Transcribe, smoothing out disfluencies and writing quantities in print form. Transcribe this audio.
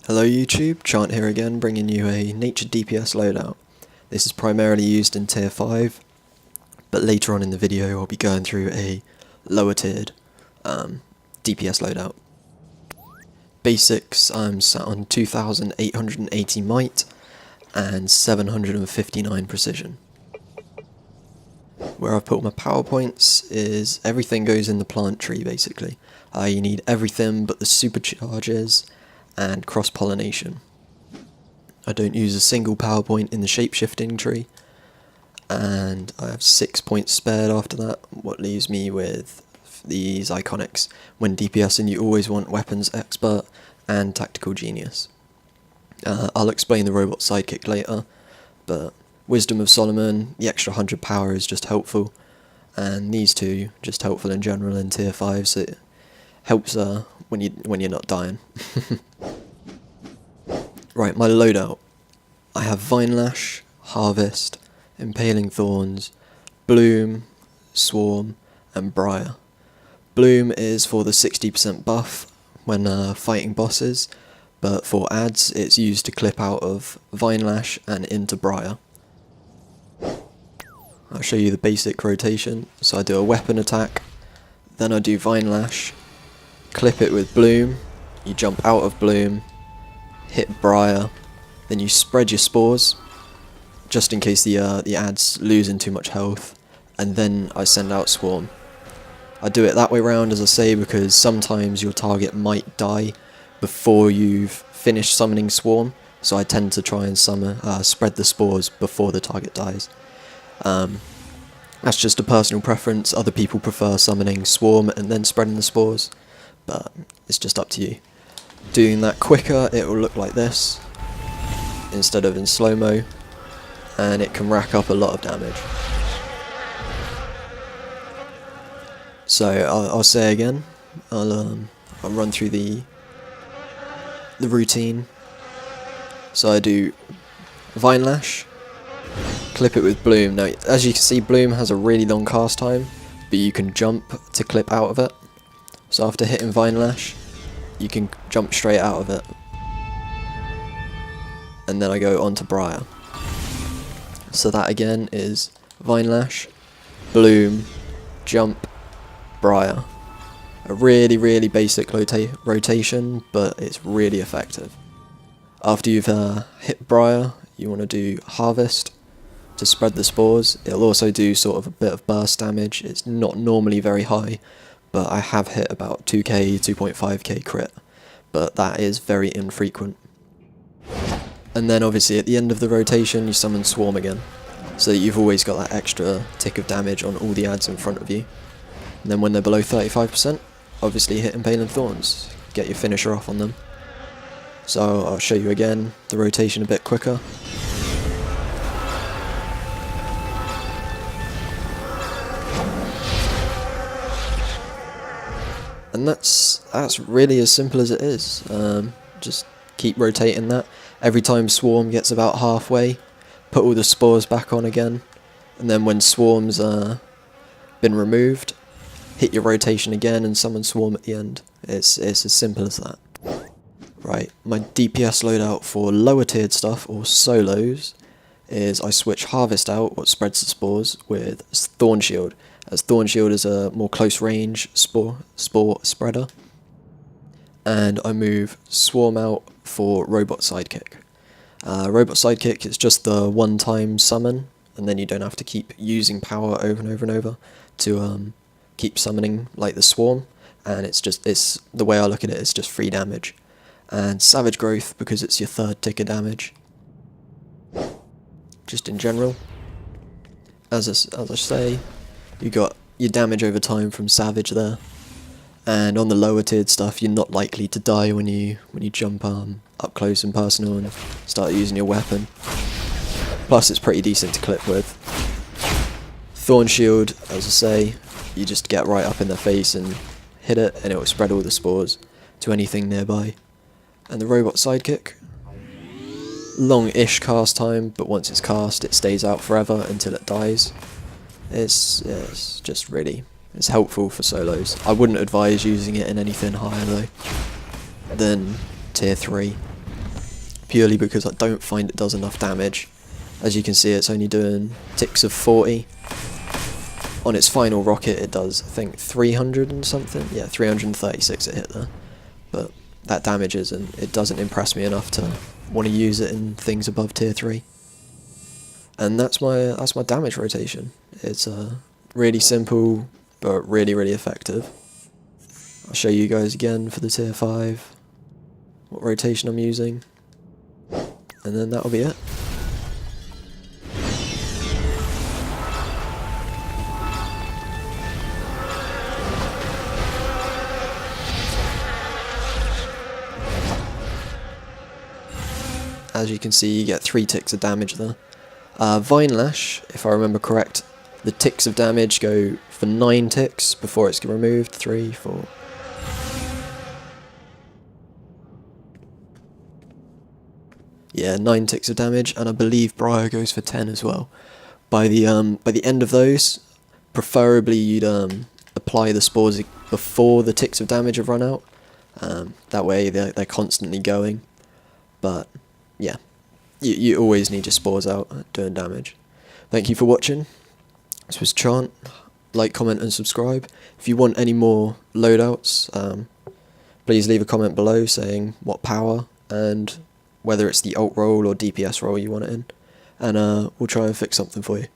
Hello YouTube, Chant here again, bringing you a nature DPS loadout. This is primarily used in tier 5, but later on in the video I'll be going through a lower tiered DPS loadout. Basics, I'm sat on 2880 might and 759 precision. Where I've put my power points is everything goes in the plant tree basically. You need everything but the supercharges and cross-pollination. I don't use a single power point in the shape-shifting tree, and I have 6 points spared after that, what leaves me with these iconics. When DPSing you always want Weapons Expert and Tactical Genius. I'll explain the robot Sidekick later, but Wisdom of Solomon, the extra 100 power is just helpful, and these two just helpful in general in tier 5, so it helps when you're not dying. Right, my loadout. I have Vine Lash, Harvest, Impaling Thorns, Bloom, Swarm, and Briar. Bloom is for the 60% buff when fighting bosses, but for adds it's used to clip out of Vine Lash and into Briar. I'll show you the basic rotation. So I do a weapon attack, then I do Vine Lash, clip it with Bloom, you jump out of Bloom, hit Briar, then you spread your spores, just in case the adds losing too much health, and then I send out Swarm. I do it that way round, as I say, because sometimes your target might die before you've finished summoning Swarm, so I tend to try and spread the spores before the target dies. That's just a personal preference. Other people prefer summoning Swarm and then spreading the spores, but it's just up to you. Doing that quicker, it will look like this instead of in slow-mo, and it can rack up a lot of damage. So I'll say again, I'll run through the routine. So I do Vine Lash, clip it with Bloom. Now, as you can see, Bloom has a really long cast time, but you can jump to clip out of it. So after hitting Vine Lash, you can jump straight out of it. And then I go on to Briar. So that again is Vine Lash, Bloom, jump, Briar. A really basic rotation, but it's really effective. After you've hit Briar, you want to do Harvest to spread the spores. It'll also do sort of a bit of burst damage. It's not normally very high, but I have hit about 2k, 2.5k crit, but that is very infrequent. And then obviously at the end of the rotation you summon Swarm again, so that you've always got that extra tick of damage on all the adds in front of you. And then when they're below 35%, obviously hit Impaling Thorns, get your finisher off on them. So I'll show you again the rotation a bit quicker. And that's really as simple as it is. Just keep rotating that. Every time Swarm gets about halfway, put all the spores back on again, and then when Swarm's been removed, hit your rotation again and summon Swarm at the end. It's as simple as that. Right, my DPS loadout for lower tiered stuff, or solos, is I switch Harvest out, what spreads the spores, with Thorn Shield, as Thorn Shield is a more close range spore spreader. And I move Swarm out for Robot Sidekick. Robot Sidekick is just the one-time summon, and then you don't have to keep using power over and over and over to keep summoning like the Swarm, and it's the way I look at it, it's just free damage. And Savage Growth, because it's your third tick of damage. Just in general, as I say, you got your damage over time from Savage there, and on the lower tiered stuff you're not likely to die when you jump up close and personal and start using your weapon. Plus it's pretty decent to clip with. Thorn Shield, as I say, you just get right up in their face and hit it, and it will spread all the spores to anything nearby. And the Robot Sidekick, long-ish cast time, but once it's cast it stays out forever until it dies. It's just really, it's helpful for solos. I wouldn't advise using it in anything higher though than tier 3. purely because I don't find it does enough damage. As you can see, it's only doing ticks of 40. On its final rocket it does, I think, 300 and something. Yeah, 336 it hit there. But that damage it doesn't impress me enough to want to use it in things above tier 3. And that's my damage rotation. It's really simple, but really, really effective. I'll show you guys again for the tier 5, what rotation I'm using, and then that'll be it. As you can see, you get 3 ticks of damage there. Vine Lash, if I remember correct, the ticks of damage go for 9 ticks before it's removed. 3, 4. Yeah, 9 ticks of damage, and I believe Briar goes for 10 as well. By the end of those, preferably you'd apply the spores before the ticks of damage have run out. That way they're constantly going. But yeah, you always need your spores out doing damage. Thank you for watching. This was Chant. Like, comment and subscribe. If you want any more loadouts, please leave a comment below saying what power and whether it's the ult role or DPS role you want it in, and we'll try and fix something for you.